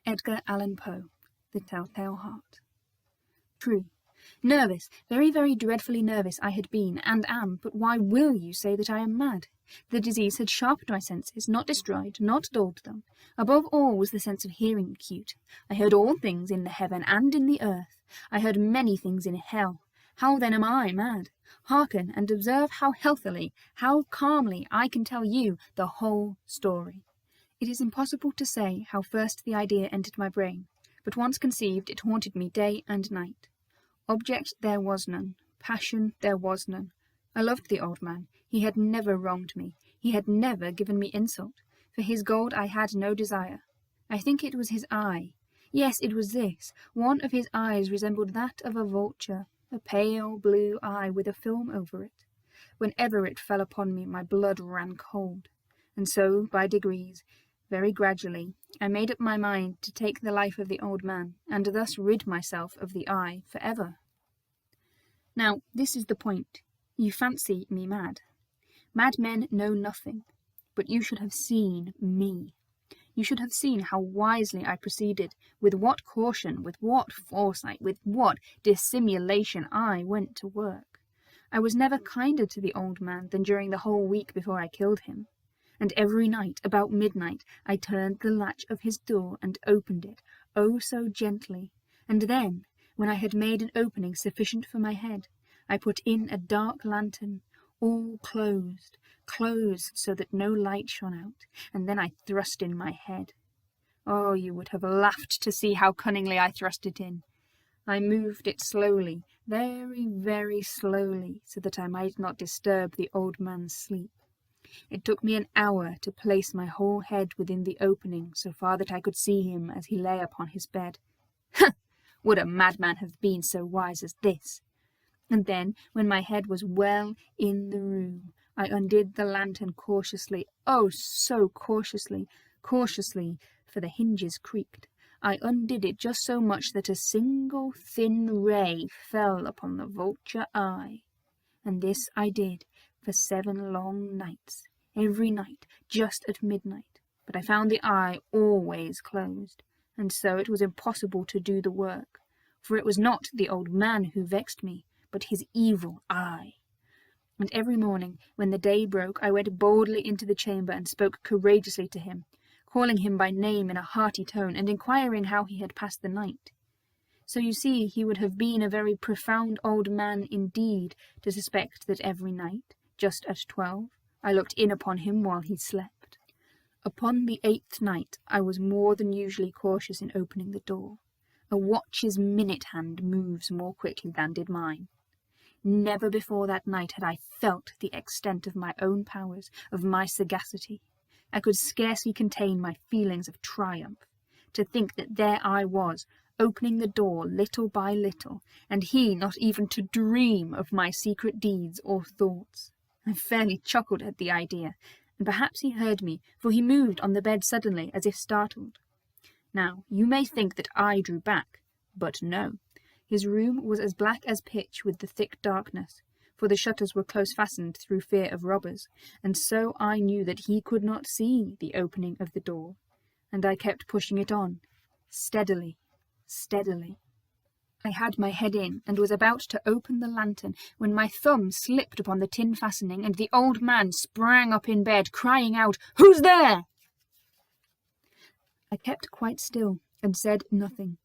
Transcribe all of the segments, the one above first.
Edgar Allen Poe, The Telltale Heart. True. Nervous, very, very dreadfully nervous I had been, and am, but why will you say that I am mad? The disease had sharpened my senses, not destroyed, not dulled them. Above all was the sense of hearing acute. I heard all things in the heaven and in the earth. I heard many things in hell. How then am I mad? Hearken, and observe how healthily, how calmly I can tell you the whole story. It is impossible to say how first the idea entered my brain, but once conceived it haunted me day and night. Object there was none, passion there was none. I loved the old man. He had never wronged me. He had never given me insult. For his gold I had no desire. I think it was his eye. Yes, it was this. One of his eyes resembled that of a vulture, a pale blue eye with a film over it. Whenever it fell upon me, my blood ran cold. And so, by degrees, very gradually, I made up my mind to take the life of the old man, and thus rid myself of the eye for ever. Now, this is the point. You fancy me mad. Madmen know nothing, but you should have seen me. You should have seen how wisely I proceeded, with what caution, with what foresight, with what dissimulation I went to work. I was never kinder to the old man than during the whole week before I killed him. And every night, about midnight, I turned the latch of his door and opened it, oh so gently. And then, when I had made an opening sufficient for my head, I put in a dark lantern, all closed so that no light shone out, and then I thrust in my head. Oh, you would have laughed to see how cunningly I thrust it in. I moved it slowly, very, very slowly, so that I might not disturb the old man's sleep. It took me an hour to place my whole head within the opening so far that I could see him as he lay upon his bed. Would a madman have been so wise as this? And then, when my head was well in the room, I undid the lantern cautiously, oh, so cautiously, for the hinges creaked. I undid it just so much that a single thin ray fell upon the vulture eye. And this I did for 7 long nights, every night, just at midnight. But I found the eye always closed, and so it was impossible to do the work, for it was not the old man who vexed me, but his evil eye. And every morning, when the day broke, I went boldly into the chamber and spoke courageously to him, calling him by name in a hearty tone, and inquiring how he had passed the night. So you see he would have been a very profound old man indeed to suspect that every night, just at 12, I looked in upon him while he slept. Upon the 8th night I was more than usually cautious in opening the door. A watch's minute hand moves more quickly than did mine. Never before that night had I felt the extent of my own powers, of my sagacity. I could scarcely contain my feelings of triumph. To think that there I was, opening the door little by little, and he not even to dream of my secret deeds or thoughts. I fairly chuckled at the idea, and perhaps he heard me, for he moved on the bed suddenly, as if startled. Now, you may think that I drew back, but no. His room was as black as pitch with the thick darkness, for the shutters were close fastened through fear of robbers, and so I knew that he could not see the opening of the door, and I kept pushing it on, steadily. I had my head in, and was about to open the lantern, when my thumb slipped upon the tin fastening, and the old man sprang up in bed, crying out, "Who's there?" I kept quite still, and said nothing.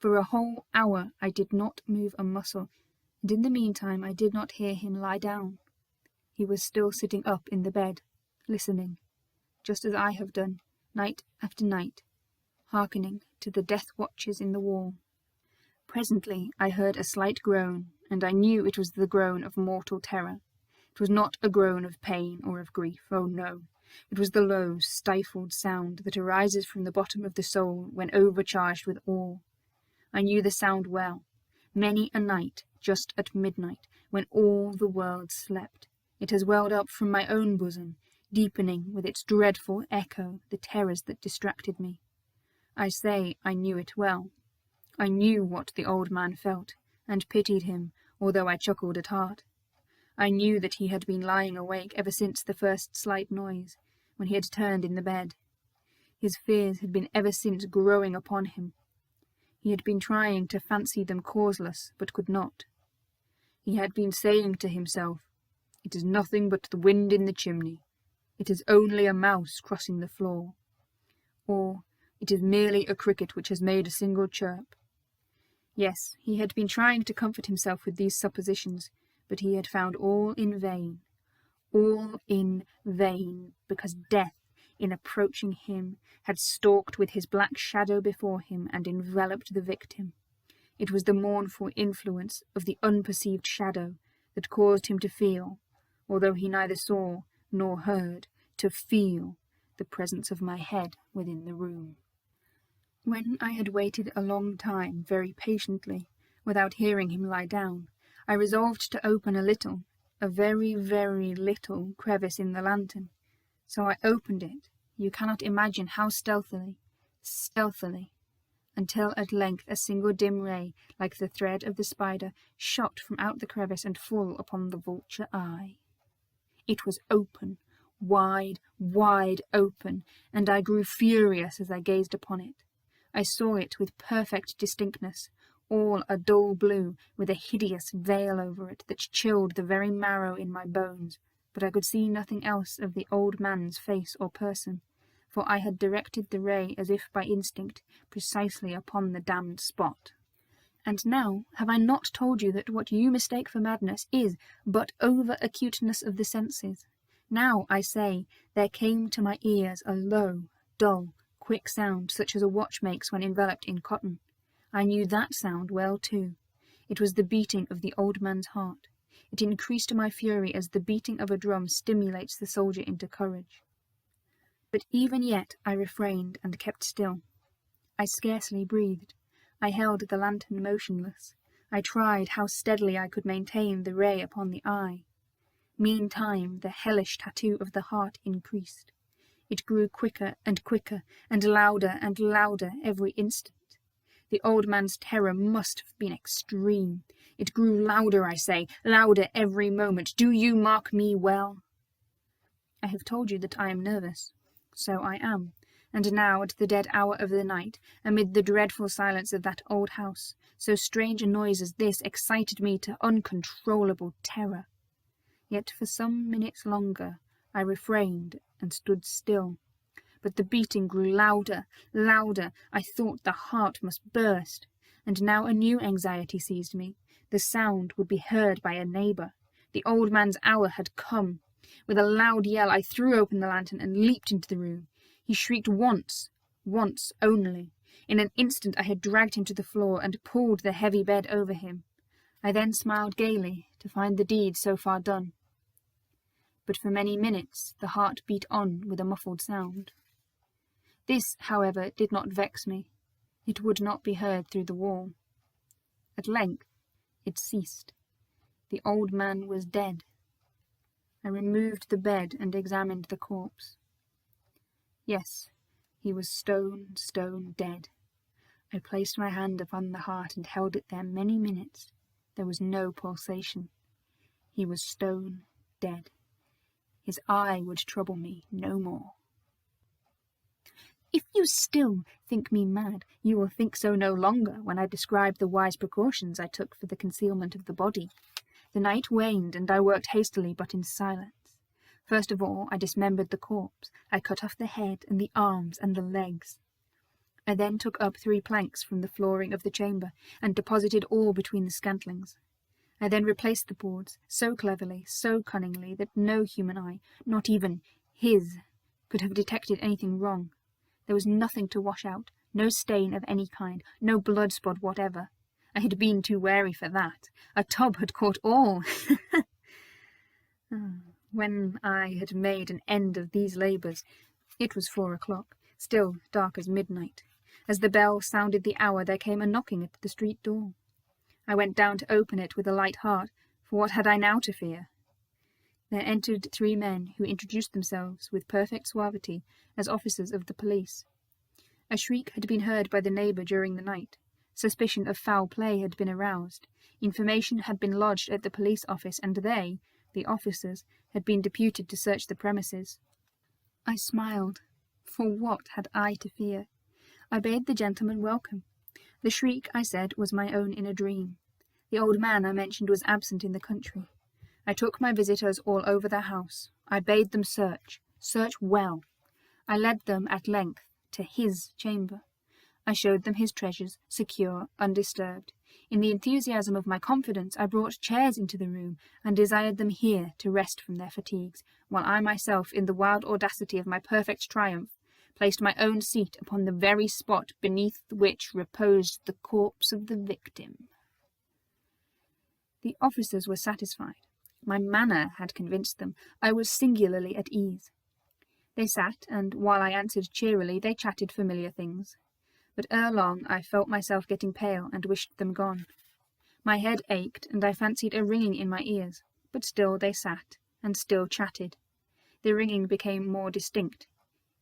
For a whole hour I did not move a muscle, and in the meantime I did not hear him lie down. He was still sitting up in the bed, listening, just as I have done, night after night, hearkening to the death watches in the wall. Presently I heard a slight groan, and I knew it was the groan of mortal terror. It was not a groan of pain or of grief, oh no. It was the low, stifled sound that arises from the bottom of the soul when overcharged with awe. I knew the sound well. Many a night, just at midnight, when all the world slept, it has welled up from my own bosom, deepening with its dreadful echo the terrors that distracted me. I say I knew it well. I knew what the old man felt, and pitied him, although I chuckled at heart. I knew that he had been lying awake ever since the first slight noise, when he had turned in the bed. His fears had been ever since growing upon him. He had been trying to fancy them causeless, but could not. He had been saying to himself, "It is nothing but the wind in the chimney. It is only a mouse crossing the floor." Or, "It is merely a cricket which has made a single chirp." Yes, he had been trying to comfort himself with these suppositions, but he had found all in vain. All in vain, because death, in approaching him, had stalked with his black shadow before him and enveloped the victim. It was the mournful influence of the unperceived shadow that caused him to feel, although he neither saw nor heard, to feel the presence of my head within the room. When I had waited a long time very patiently, without hearing him lie down, I resolved to open a very, very little crevice in the lantern. So I opened it, you cannot imagine how stealthily, until at length a single dim ray, like the thread of the spider, shot from out the crevice and full upon the vulture eye. It was open, wide, wide open, and I grew furious as I gazed upon it. I saw it with perfect distinctness, all a dull blue, with a hideous veil over it that chilled the very marrow in my bones, but I could see nothing else of the old man's face or person, for I had directed the ray as if by instinct, precisely upon the damned spot. And now have I not told you that what you mistake for madness is but over-acuteness of the senses? Now, I say, there came to my ears a low, dull, quick sound, such as a watch makes when enveloped in cotton. I knew that sound well too. It was the beating of the old man's heart. It increased my fury as the beating of a drum stimulates the soldier into courage. But even yet I refrained and kept still. I scarcely breathed. I held the lantern motionless. I tried how steadily I could maintain the ray upon the eye. Meantime the hellish tattoo of the heart increased. It grew quicker and louder every instant. The old man's terror must have been extreme. It grew louder, I say, louder every moment. Do you mark me well? I have told you that I am nervous. So I am. And now, at the dead hour of the night, amid the dreadful silence of that old house, so strange a noise as this excited me to uncontrollable terror. Yet for some minutes longer I refrained and stood still. But the beating grew louder. I thought the heart must burst. And now a new anxiety seized me. The sound would be heard by a neighbour. The old man's hour had come. With a loud yell I threw open the lantern and leaped into the room. He shrieked once only. In an instant I had dragged him to the floor and pulled the heavy bed over him. I then smiled gaily to find the deed so far done. But for many minutes the heart beat on with a muffled sound. This, however, did not vex me. It would not be heard through the wall. At length it ceased. The old man was dead. I removed the bed and examined the corpse. Yes, he was stone dead. I placed my hand upon the heart and held it there many minutes. There was no pulsation. He was stone dead. His eye would trouble me no more. If you still think me mad, you will think so no longer when I describe the wise precautions I took for the concealment of the body. The night waned, and I worked hastily but in silence. First of all, I dismembered the corpse. I cut off the head and the arms and the legs. I then took up 3 planks from the flooring of the chamber, and deposited all between the scantlings. I then replaced the boards, so cleverly, so cunningly, that no human eye, not even his, could have detected anything wrong. There was nothing to wash out, no stain of any kind, no blood spot whatever. I had been too wary for that. A tub had caught all. When I had made an end of these labours, it was 4 o'clock, still dark as midnight. As the bell sounded the hour, there came a knocking at the street door. I went down to open it with a light heart, for what had I now to fear? There entered 3 men, who introduced themselves with perfect suavity as officers of the police. A shriek had been heard by the neighbour during the night. Suspicion of foul play had been aroused. Information had been lodged at the police office, and they, the officers, had been deputed to search the premises. I smiled, For what had I to fear? I bade the gentleman welcome. The shriek, I said, was my own in a dream. The old man I mentioned was absent in the country. I took my visitors all over the house. I bade them search well. I led them at length to his chamber. I showed them his treasures, secure, undisturbed. In the enthusiasm of my confidence, I brought chairs into the room, and desired them here to rest from their fatigues, while I myself, in the wild audacity of my perfect triumph, placed my own seat upon the very spot beneath which reposed the corpse of the victim. The officers were satisfied. My manner had convinced them. I was singularly at ease. They sat, and while I answered cheerily, they chatted familiar things. But ere long I felt myself getting pale, and wished them gone. My head ached, and I fancied a ringing in my ears, but still they sat, and still chatted. The ringing became more distinct.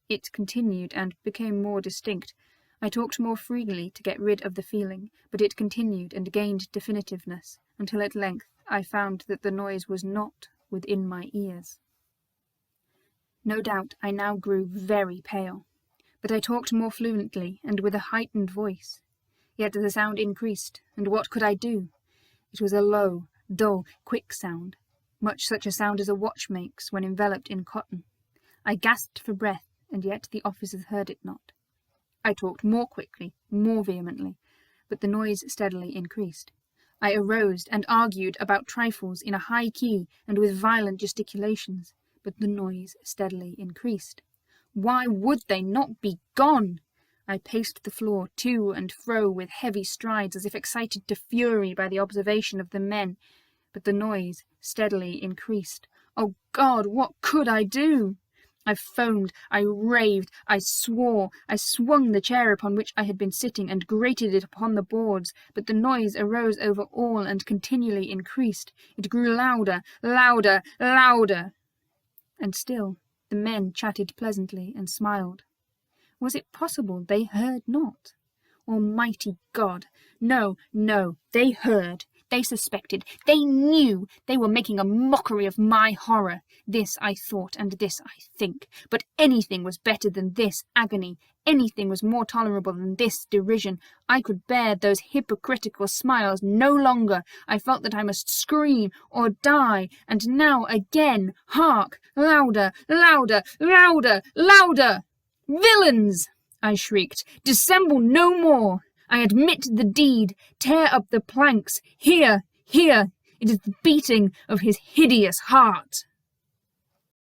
It continued, and became more distinct. I talked more freely to get rid of the feeling, but it continued and gained definitiveness, until at length I found that the noise was not within my ears. No doubt I now grew very pale, but I talked more fluently and with a heightened voice. Yet the sound increased, and what could I do? It was a low, dull, quick sound, much such a sound as a watch makes when enveloped in cotton. I gasped for breath, and yet the officers heard it not. I talked more quickly, more vehemently, but the noise steadily increased. I arose and argued about trifles in a high key and with violent gesticulations, but the noise steadily increased. Why would they not be gone? I paced the floor to and fro with heavy strides, as if excited to fury by the observation of the men, but the noise steadily increased. Oh God, what could I do? I foamed, I raved, I swore, I swung the chair upon which I had been sitting and grated it upon the boards, but the noise arose over all and continually increased. It grew louder, louder, louder. And still the men chatted pleasantly and smiled. Was it possible they heard not? Almighty God! No, no, they heard, they suspected, they knew, they were making a mockery of my horror. This I thought, and this I think. But anything was better than this agony. Anything was more tolerable than this derision. I could bear those hypocritical smiles no longer. I felt that I must scream or die. And now again, hark! Louder, louder, louder, louder! Villains! I shrieked. Dissemble no more! I admit the deed. Tear up the planks. Here, here! It is the beating of his hideous heart.